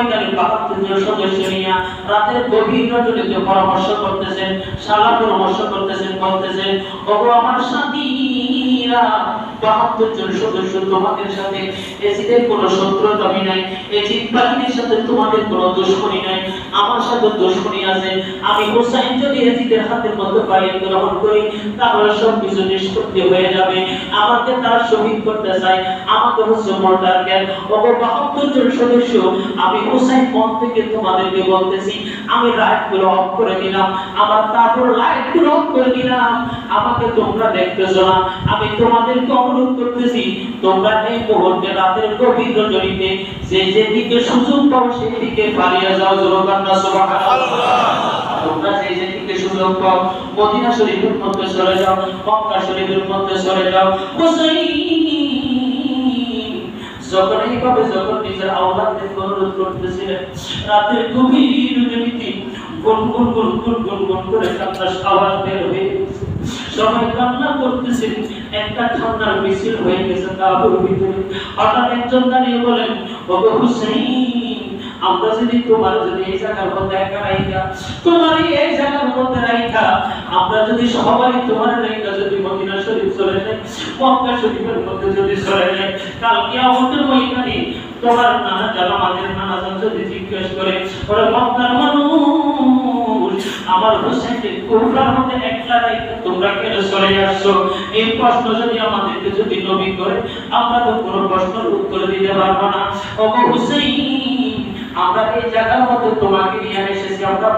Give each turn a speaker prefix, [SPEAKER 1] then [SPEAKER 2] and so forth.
[SPEAKER 1] ময়দানে ৭২ জন সদস্য নিয়ে রাতের গভীর রজনীতে পরামর্শ করতেছেন, সালা পরামর্শ করতেছেন, বলতেছেন ওগো আমার সাথীরা, ৭২ জন সদস্য তোমাদের সাথে এজিদের কোনো শত্রুতা নাই, এজিদ বাহিনীর সাথে তোমাদের কোনো দুশমনি নাই, আমার সাথে দুশমনি আছে। আমি হুসাইন যদি এজিদের হাতের মধ্যে বাইরে গ্রহণ করি তাহলে সব কিছু নিষ্পত্তি হয়ে যাবে। আমাকে তারা শহীদ করতে চায়, আমাকে হচ্ছে মর্ডার কেন। ওগো ৭২ জন সদস্য, আমি হুসাইন মন থেকে তোমাদেরকে বলতেছি, আমি লাইটগুলো অফ করে দিলাম, আমার তারপর লাইটগুলো অফ করে দিলাম, আমাকে তোমরা দেখতেছো না। আমি তোমাদেরকে অনুরোধ করতেছি, তোমরা এই মুহূর্তে রাতের গভীর রজনীতে যেদিকে সুযোগ পাও সেই দিকে পালিয়ে যাও। জোরকান্না সুবহানাল্লাহ। তোমরা যেদিকে সুযোগ পাও মদিনা শরীফের মধ্যে চলে যাও, মক্কা শরীফের মধ্যে চলে যাও। হুসাইন যখন এইভাবে যখন নিজের আওলাদকে অনুরোধ করতেছিলেন, রাতের গভীর রজনীতে গুনগুন গুনগুন গুনগুন করে কান্নার আওয়াজ বের হয়ে সবাই কান্না করতেছেন। একটা ঠান্ডার মিছিল হয়ে গেছে কাবুর ভিতরে। হঠাৎ একজন দাঁড়িয়ে বলেন, ওগো হুসাইন, আমরা যদি তোমার যদি এই জায়গার মধ্যে একা রাইখা, তোমার এই জায়গার মধ্যে রাইখা, আমরা যদি সবাই তোমার রাইখা যদি মদিনা শরীফ চলে যাই, মক্কা শরীফের মধ্যে যদি চলে যাই, কাল কিয়ামতের ময়দানে তোমার নানা জান আমাদের নানা জান যদি জিজ্ঞেস করে, ওরে মক্কার মানুষ, আমার হুসাইনকে কুফরার মধ্যে একলা রাইখা তোমরা কেন চলে আসছো? এই প্রশ্ন যদি আমাদেরকে যদি নবী করে, আমরা তো কোনো প্রশ্নের উত্তর দিতে পারবো না। ওগো হুসাইন, আমরা এই জায়গার মধ্যে তোমাকে নিয়ে এসেছি, আমরা